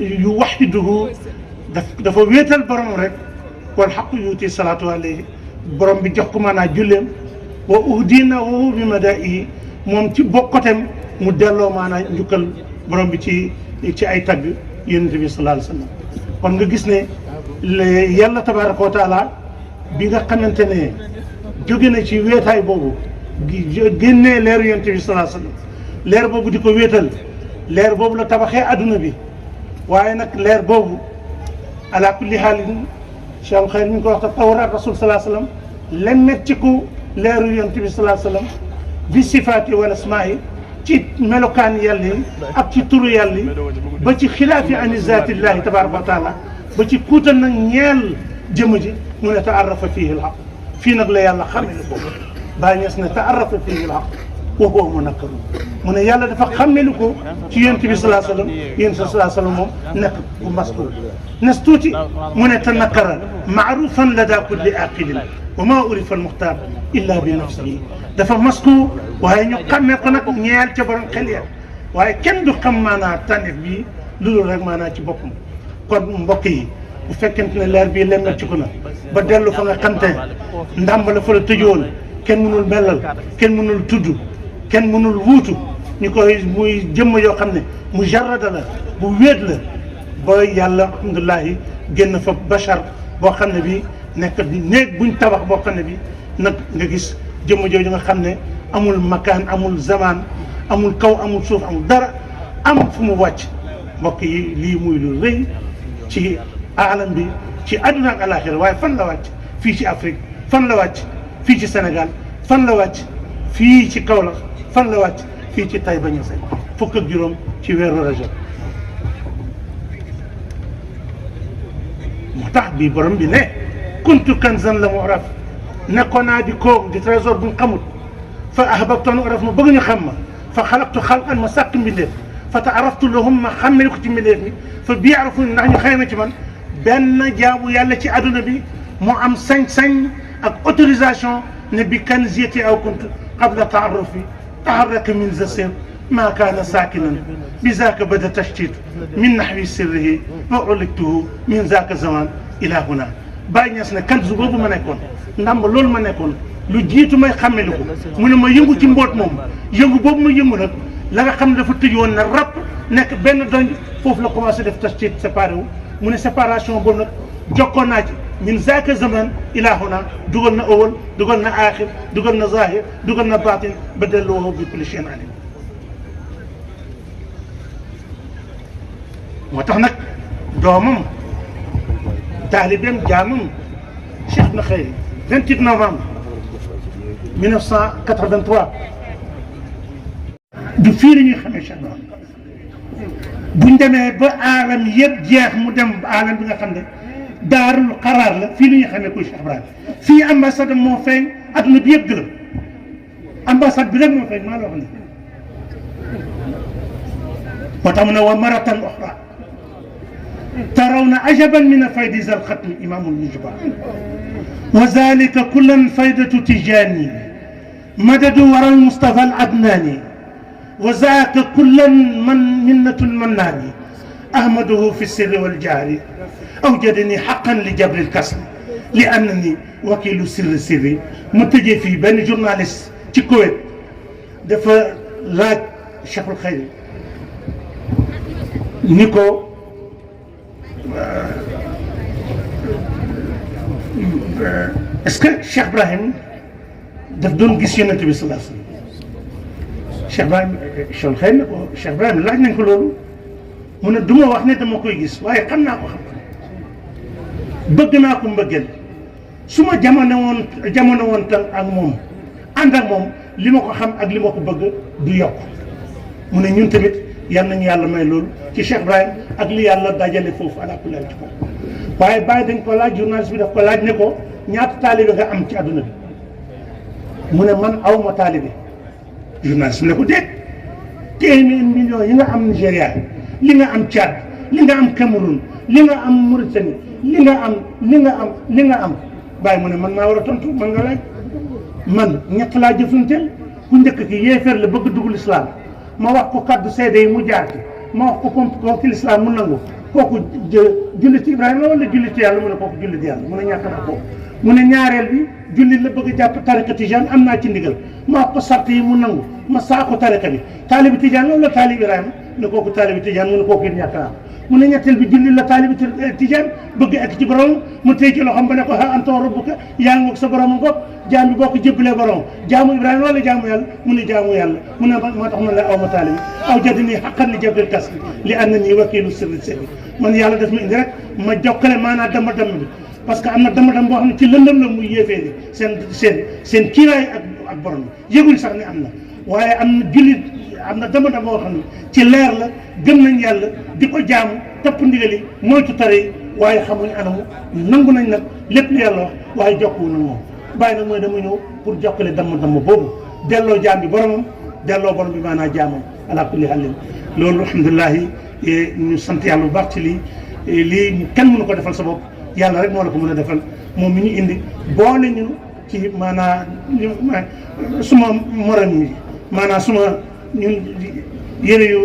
yu waxiduhu dafa wéetal borom rek wal xaqu yuuti salaatu alayhi borom bi jox ko maanaa julleem wa uhdinahu bi madaihi moom ci bokkotem mu delloo maanaa njukkal borom bi ci ay tagg yonent bi sallallahu alayhi wa sallam kon nga gis ne yàlla tabaraka wa taala bi nga xamante ne jóge na ci wéetaay boobu génnee leeru yonent bi sallallahu alayhi wa sallam leer boobu di ko wéetal leer boobu la tabaxee adduna bi waaye nag leer boobu ala kulli haalin Cheikh Xayr mi ngi ko wax te tawraat rasul sallallahu alayhi wa sallam lemmet ci ku leeru yonent bi sallallahu alayhi wa sallam bi sifaati wal asmaa'i ci melokaan yàlla yi ak ci turu yàlla yi ba ci xilaafi ani zaatillahi tabaraka wa taala ba ci kuutal nag ñeel jëmm ji mu ne taarrafa fiihi l-haqq fii nag la yàlla xamee ko Baay Ñas ne taarrafa fiihi l-haqq wa huwa munakkarun mu ne yàlla dafa xamelu ko ci yonent bi sallallahu alayhi wa sallam yonent sallallahu alayhi wa sallam moom nekk bu maskuur nes tuuti mu ne tanakkara maarufan lada kulli aqilin wa maa urifa al-muxtaar illa bi nafsihi dafa maskuur waaye ñu xammee ko nag ñeel ca borom xel ya waaye kenn du xam maanaa tànneef bii lu dul rek maanaa ci boppam kon mbokk yi bu fekkente ne leer bii lemmet ci ko na ba dellu fa nga xamte ndàmb la fa la tëjoon kenn mënul mellal kenn mënul tudd kenn mënul wuutu ñu koy muy jëmm yoo xam ne mujarrada la bu wéet la ba yàlla alhamdulilahi génn fa bachar boo xam ne bi nekk néeg buñ tabax boo xam ne bi nag nga gis jëmm jooju nga xam ne amul makaan amul zaman amul kaw amul suuf amul dara am fu mu wàcc mbokk yi lii muy lu rëy ci aalam bi ci àdduna ak alaxira waaye fan la wàcc fii ci Afrique fan la wàcc fii ci Sénégal fan la wàcc fii ci Kaolack fan la wàcc fii ci Taïba Niassène fukk ak juróom ci weeru Rajab moo tax bii borom bi ne kuntu kanzan la mu'raf nekkoon naa di koog di trésor bu ñu xamut fa ahbabtu an uraf ma bëgg ñu xam ma fa xalaqtu xalqan ma sàkk mbindeef fa taaraftu lahum ma xàmmee ko ci mbindeef mi fa bii arafuni ndax ñu xayma ci man benn jaamu yàlla ci adduna bi moo am sañ-sañ ak autorisation ne bi kanziyati aw kuntu qabla taarufi taharraka min zasir ma kaana saakinan bi zaaka bada tashtit min naxwi sirrihi wa uliktuhu min zaaka zaman ila huna Baay Ñas ne kanzu boobu ma nekkoon ndàmb loolu ma nekkoon lu jiitu may xàmmelu ko mu ne ma yëngu ci mboot moom yëngu boobu ma yëngu nag la nga xam ne dafa tëj woon na rap nekk benn donj foofu la commencé def tashtit séparé wu mu ne séparation boobu nag jokkoon naa ci min zaaka zaman ila huna dugal na awal dugal na aaxir dugal na zahir dugal na baatin ba delloo bi kulli shay'in alim moo tax nag doomam taalibeem jaamam Cheikh Ibn Khayri 28 novembre 1983 du fii la ñuy xamee Cheikh Ibrahim buñ demee ba aalam yëpp jeex mu dem aalam bi nga xam ne daarul xaraar la fii la ñuy xamee kuy Cheikh Ibrahim fii ambassade moo feeñ adduna bi yëpp gërëm ambassade bi rek moo feeñ maa la wax ne moo tax mu ne wa maratan oxra tarawna ajaban min faydi zal xatmi imamul mujba wa zalika kullan faydatu tijani madadu waral mustafa al adnani wa zaaka kullan man minnatul mannaani ahmaduhu fi sirri wal jahri awjadani xaqan li jabril kasri li annani wakilu sirri mu tëjee fii benn journaliste ci Koweït dafa laaj Cheikhul Xayri ni ko est-ce que Cheikh Ibrahim daf doon gis Yonent bi sallallahu alayhi wa sallam Cheikh Ibrahim Cheikhul Xayri ne ko Cheikh Ibrahim laaj nañ ko loolu mu ne du ma wax ne dama koy gis waaye xam naa ko xam bëgg naa ko mbëggeel su ma jamono woon tal ak moom ànd ak moom li ma ko xam ak li ma ko bëgg du yokk mu ne ñun tamit yal nañu yàlla may loolu ci Cheikh Ibrahim ak li yàlla dajale foofu ala kulli ci ko waaye bàyyi dañ ko laaj journaliste bi daf ko laaj ne ko ñaata taalibe nga am ci àdduna bi mu ne man aw ma taalibe journaliste bi ne ko déet téeméer millions yi nga am Nigéria li nga am Tchad li nga am Cameroun li nga am Mauritanie li nga am bàyyi mu ne man maa war a tontu man nga laaj man ñett laa jëflanteel ku njëkk ki yéeféer la bëgg dugg lislaam ma wax ko kaddu seede yi mu jaar ci ma wax ko pompe ko ci lislaam mu nangu kooku jullit Ibrahima la wala jullit yàlla mu ne kooku jullit yàlla mu ne ñàkk naa ko mu ne ñaareel bi jullit la bëgg a jàpp tariqa tijaan am naa ci ndigal ma wax ko sart yi mu nangu ma saa ko tariqa bi taalibi tijaan la wala taalibi Ibrahima ne kooku taalibi tijaan mu ne kooku it ñàkk naa mu ne ñetteel bi jullit la taalibi tijaan bëgg ak ci borom mu téye ci loxoom ba ne ko ha anta rabbuka yaa ngi ak sa borom bopp jaam bi boo ko jébbalee borom jaamu Ibrahima wala jaamu yàlla mu ne jaamu yàlla mu ne moo tax man la aw ma taalibi aw jadini xaqan li jabril kas li ànd nii wakiilu sirri sirri man yàlla daf ma indi rek ma jokkale maanaam dama bi parce que am na dama boo xam ne ci lëndëm la muy yéefee seen kiiraay ak borom bi yëgul sax ne am na waaye am na jullit am na dama boo xam ne ci leer la gëm nañ yàlla di ko jaamu topp ndigali moytu tere waaye xamuñ anamu nangu nañ nag lépp lu yàlla wax waaye jokkuwu nag moom bàyyi nag mooy dama ñëw pour jokkale damm boobu delloo jaam bi boromam delloo borom bi maanaam jaamam ala kulli halin loolu alhamdulilahi ñu sant yàlla bu baax ci lii kenn mënu ko defal sa bopp yàlla rek moo la ko mën a defal moom mi ñu indi boole ñu ci maanaam suma morom yi maanaam suma ñun yëre yu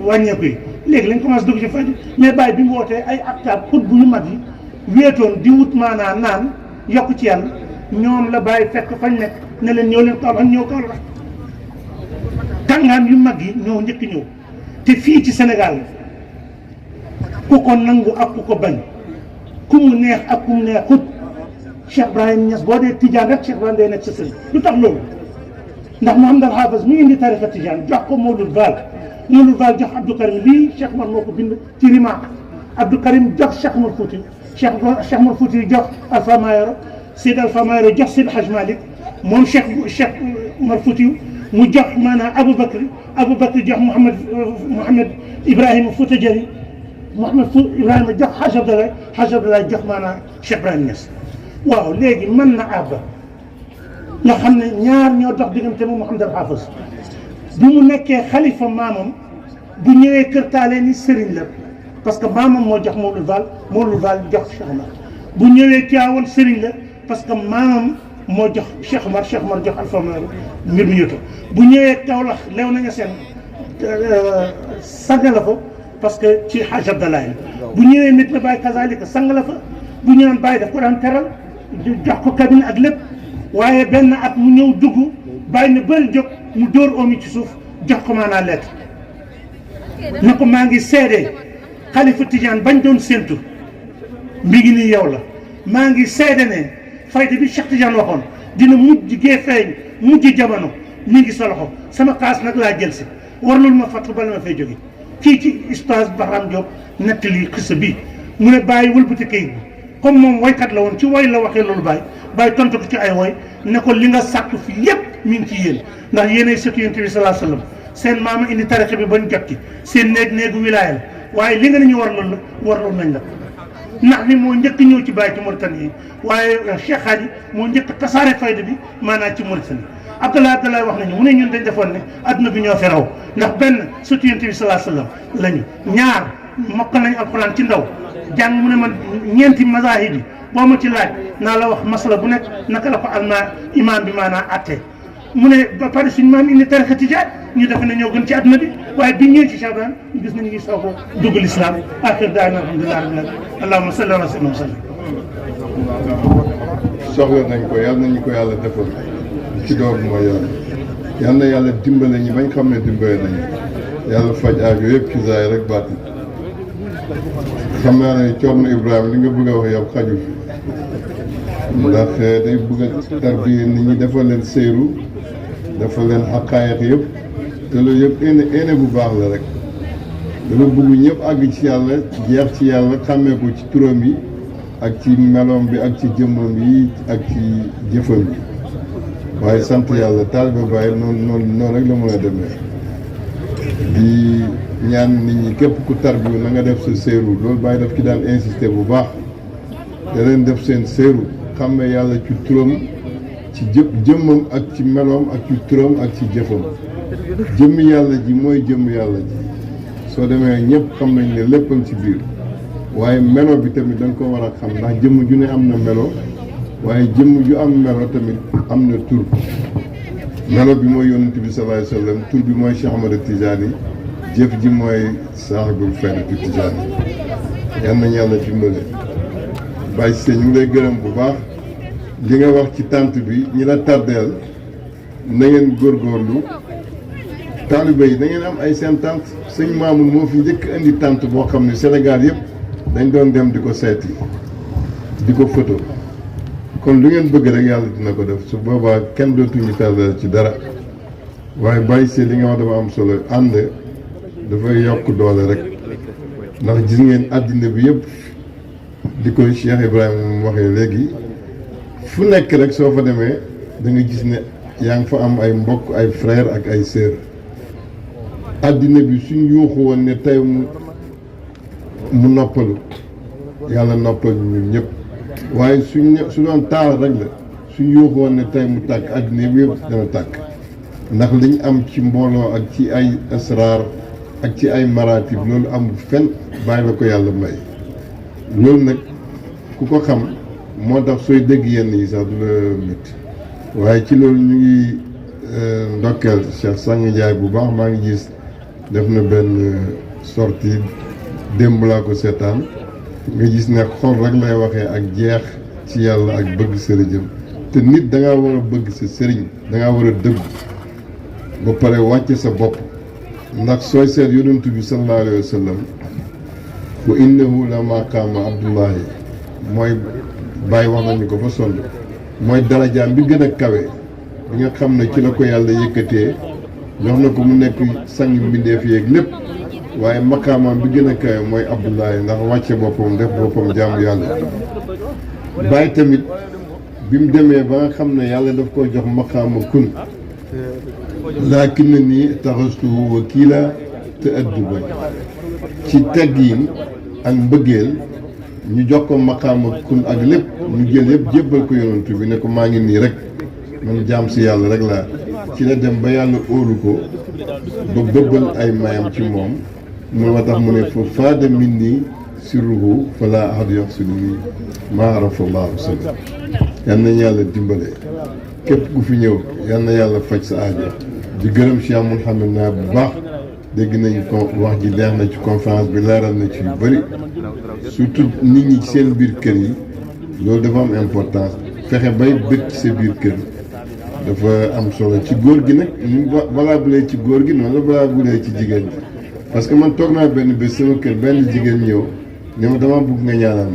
wàññeeku yi léegi lañ commencé dugg ci faj mais bàyyi bi mu wootee ay acteurs xut bu yu mag yi wéetoon di wut maanaam naan yokk ci yàlla ñoom la bàyyi fekk fañ nekk ne leen ñëw leen Kaolack ñëw Kaolack kàngaam yu mag yi ñoo njëkk ñëw te fii ci Sénégal ku ko nangu ak ku ko bañ ku mu neex ak ku mu neexut Cheikh Ibrahim Niass boo dee Tijaan rek Cheikh Ibrahim day nekk sa sëriñ lu tax loolu ndax Mouhamed Al Hafiz mi indi tariqa Tijaan jox ko Mawlud Fall jox Abdou Karim lii Cheikh Mar moo ko bind ci Rima Abdou Karim jox Cheikh Mar Fouti Cheikh Mar Fouti jox Alpha Mayoro Seydi Alpha Mayoro jox Seydi Hadj Malick moom Cheikh Mar Fouti mu jox maanaam Aboubacry jox Mouhamed Ibrahima Fouta Diagne Ibrahima jox Hadj Abdoulaye jox maanaam Cheikh Ibrahim Niass waaw léegi mën na àbba nga xam ne ñaar ñoo dox diggante mu Mouhamed Al Hafiz bi mu nekkee xalifa maamam bu ñëwee kër taale ni sëriñ la parce que maamam moo jox Mawlud Fall jox Cheikh Omar bu ñëwee Tiwaawan sëriñ la parce que maamam moo jox Cheikh Omar jox Alpha Mayoro mbir mi ñëwto bu ñëwee Kaolack lew nañu seen sang la fa parce que ci Hadj Abdoulaye bu ñëwee Medina Baye kazalika sang la fa bu ñëwee Baye daf ko daan teral jox ko cabine ak lépp waaye benn at mu ñëw dugg Baye na bëri jóg mu dóor omi ci suuf jox ko maanaa lettre na ko maa ngi seede xalifa Tijaan bañ doon séentu mi ngi nii yow la maa ngi seede ne fayda bi Cheikh Tidiane waxoon dina mujj gee feeñ mujj jamono mi ngi sa loxo sama xaas nag laa jël si warlul ma fàttali bala ma fay jóge kii ci ustaas Bahram Diop nettali xisa bi mu ne Baye wëlbati kayit bi comme moom woykat la woon ci woy la waxee loolu Baye tontu ko ci ay woy ne ko li nga sàkk fi yépp mi ngi ci yéen ndax yéenay sëtu Yonent bi sallallahu alayhi wasallam seen maama indi tarixa bi bañ jot ci seen néegu wilaaya la waaye li nga ne ñu warloon nañ la ndax ni moo njëkk ñëw ci Baye ci Mauritanie yi waaye Cheikh Hadi moo njëkk tasaare fayda bi maanaam ci Mauritanie Abdoulaye wax nañu mu ne ñun dañ defoon ne adduna bi ñoo fi raw ndax benn sëtu Yonent bi sallallahu alayhi wasallam lañu ñaar mokk nañ alxuraan ci ndaw jàng mu ne man ñeenti mazahib yi boo ma ci laaj naa la wax masala bu nekk naka la ko imaam bi maanaam atte mu ne ba pare suñu maam indi tariqa Tijaan ñu def ne ñoo gën ci adduna bi waaye biñ ñëwee ci Cheikh Ibrahim ñu gis nañu ngi soog a dugg l'islam axir daana alhamdulilah rabbil alamin allahumma salli ala sayyidina sallam soxla nañ ko yàlla nañu ko yàlla defal ci doom mooy yal na yàlla dimbale ñi bañ xam ne dimbale nañu yàlla faj aajo yëpp ci zaay rek baatin xam naa ne Thierno Ibrahima li nga bëgg a wax yow xaju fi ndax day bëgg a tarbiya nit ñi defal leen seyru defal leen xaqaayiq yëpp te loolu yëpp ene bu baax la rek dafa bëgg ñëpp àgg ci yàlla jeex ci yàlla xàmmee ko ci turam yi ak ci meloom bi ak ci jëmmam yi ak ci jëfam bi waaye sant yàlla taalibe Baay noonu rek la mën a demee di ñaan nit ñi képp ku tarbiyu na nga def sa séeru loolu Baay daf ci daan insister bu baax da leen def seen séeru xàmmee yàlla ci turam ci jëmmam ak ci meloom ak ci turam ak ci jëfam jëmmi yàlla ji mooy jëmm yàlla ji soo demee ñëpp xam nañ ne léppam ci biir waaye melo bi tamit da nga ko war a xam ndax jëmm ju ne am na melo waaye jëmm ju am melo tamit am na tur melo bi mooy yonent bi sallallahu alayhi wasallam tur bi mooy Cheikh Ahmad Tidiane jëf ji mooy saaxibul faydatu tijaan yal nañu yàlla dimbale. Baye Cissé ñu ngi lay gërëm bu baax li nga wax ci tànt bi ñi la tardeel na ngeen góorgóorlu taalibe yi na ngeen am ay seen tànt sëñ Mamoun moo fi njëkk indi tànt boo xam ne Sénégal yëpp dañ doon dem di ko seeti di ko photo kon lu ngeen bëgg rek yàlla dina ko def su boobaa kenn dootuñu tardeel ci dara waaye Baye Cissé li nga wax dafa am solo ànd dafay yokk doole rek ndax gis ngeen àddina bi yëpp di ko Cheikh Ibrahima mu waxee léegi fu nekk rek soo fa demee da nga gis ne yaa ngi fa am ay mbokk ay frère ak ay sœur àddina bi suñ yuuxu woon ne tey mu noppalu yàlla noppal ñun ñëpp waaye su doon taal rek la suñ yuuxu woon ne tey mu tàkk àddina bi yëpp dana tàkk ndax liñ am ci mbooloo ak ci ay asraar ak ci ay maratib loolu amul fenn bàyyi la ko yàlla may loolu nag ku ko xam moo tax sooy dégg yenn yi sax du la métti waaye ci loolu ñu ngi ndokkeel Cheikh Sang Ndiaye bu baax maa ngi gis def na benn sortie démb laa ko seetaan nga gis ne xol rek lay waxee ak jeex ci yàlla ak bëgg sëriñam te nit da ngaa war a bëgg sa sëriñ da ngaa war a dëgg ba pare wàcce sa bopp ndax sooy seet yonent bi sallallahu alayhi wa sallam wa innahu la maqaama abdullahi mooy bàyyi wax nañu ko ba sonn mooy darajaam bi gën a kawe bi nga xam ne ci la ko yàlla yëkkatee jox na ko mu nekk sang mbindeef yeeg lépp waaye maqaamaam bi gën a kawe mooy abdullahi ndax wàcce boppam def boppam jaamu yàlla bàyyi tamit bi mu demee ba nga xam ne yàlla daf ko jox maqaama kun laakin na nii taxastuhu wakiila te adduban ci teggiin ak mbëggeel ñu jox ko maqaama kun ak lépp ñu jël yëpp jébbal ko yonantu bi ne ko maa ngi nii rek man jaam si yàlla rek laa ci la dem ba yàlla óolu ko ba bëbbal ay mayam ci moom moo tax mu ne fa faada min nii sirruhu fa laa ahad yaxsidu nii maa arafa allahu sallam yal nañu yàlla dimbale képp ku fi ñëw yal na yàlla faj sa aajo di gërëm Cheikh Mouhamed naa bu baax dégg nañu ko wax ji leer na ci conférence bi leeral na ci yu bëri surtout nit ñi ci seen biir kër yi loolu dafa am importance fexe bay bëgg ci sa biir kër dafa am solo ci góor gi nag ñu valable ci góor gi noonu la valable ci jigéen bi parce que man toog naa benn bés sama kër benn jigéen ñëw ne ma dama bugg nga ñaanal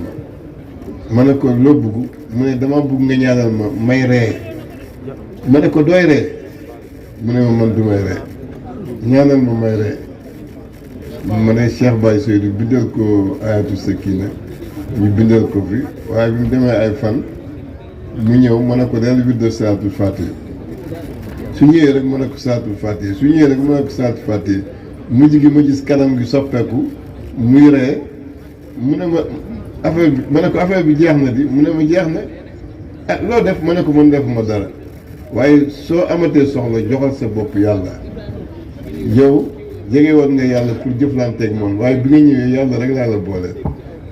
ma ne ko loo bugg mu ne dama bugg nga ñaanal ma may ree ma ne ko dooy ree mu ne ma man du may ree ñaanal ma may ree ma ne Cheikh Baye Seydou bindal ko ayatu sakina ñu bindal ko fi waaye bi mu demee ay fan mu ñëw ma ne ko del bindal salaatul fatiha su ñëwee rek ma ne ko salaatul fatiha su ñëwee rek ma ne ko salaatul fatiha mujj gi ma gis kanam gi soppeeku muy ree mu ne ma affaire bi ma ne ko affaire bi jeex na di mu ne ma jeex na ah loo def ma ne ko man defuma dara waaye soo amatee soxla joxal sa bopp yàlla yow jege woon nga yàlla pour jëflanteeg moom waaye bi nga ñëwee yàlla rek laa la booleel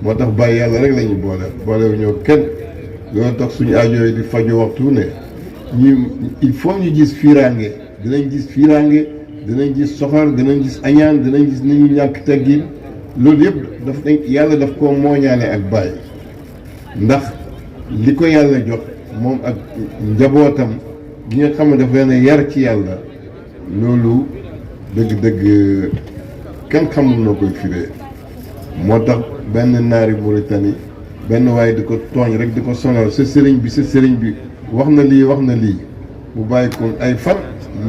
moo tax bàyyi yàlla rek la ñu booleel boolewu ñoo kenn loolu tax suñu aajo yi di faju waxtu ne ñu il faut ñu gis fiiraange dinañ gis fiiraange dinañ gis soxor dinañ gis añaan dinañ gis nit ñu ñàkk teggin loolu yëpp daf yàlla daf koo mooñaale ak bàyyi ndax li ko yàlla jox moom ak njabootam gi nga xam ne daf leen a yar ci yàlla loolu dëgg-dëgg kenn xamul noo koy firee moo tax benn naari Mauritanie benn waaye di ko tooñ rek di ko sonal sa sëriñ bi wax na lii mu bàyyi ko ay fan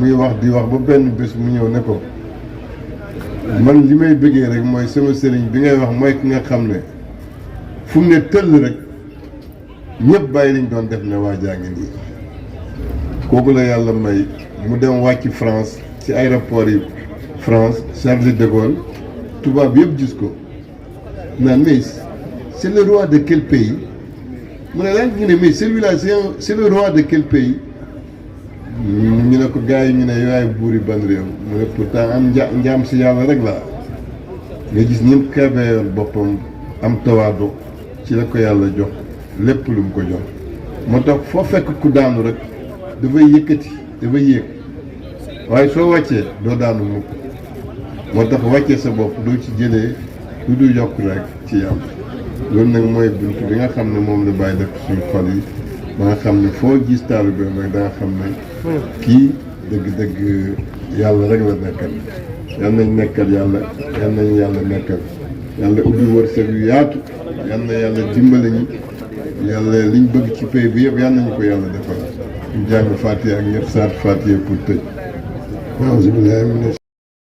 muy wax di wax ba benn bés mu ñëw ne ko man li may bëggee rek mooy sama sëriñ bi ngay wax mooy ki nga xam ne fu mu ne tëll rek ñëpp bàyyi lañ doon def ne waa jaa ngi nii kooku la yàlla may mu dem wàcc France ci aéroport yi France Charles de Gaulle tubaab yëpp gis ko naan mais c'est le roi de quel pays mu ne lan ñu ne mais celui-là c'est le roi de quel pays ñu ne ko gars yi ñu ne yaay buuri ban réew mu ne pourtant am njaam si yàlla rek la nga gis ñi mu xeebeeyoon boppam am tawaadu ci la ko yàlla jox lépp lu mu ko jox moo tax foo fekk ku daanu rek dafay yëkkati dafay yéeg waaye soo wàccee doo daanu mukk moo tax wàccee sa bopp doo ci jëlee lu dul yokk rek ci yàlla loolu nag mooy bunt bi nga xam ne moom la bàyyi def suñu xol yi ba nga xam ne foo gis taalibeem rek da nga xam ne kii dëgg-dëgg yàlla rek la nekkal yal nañ nekkal yàlla yal nañ yàlla nekkal yàlla ubbi wërsëg yu yaatu yal na yàlla dimbali ñi yàlla liñ bëgg ci pay bi yëpp yal nañu ko yàlla defal ñu jàng Fatiha ak ñett saat Fatiha pour tëj.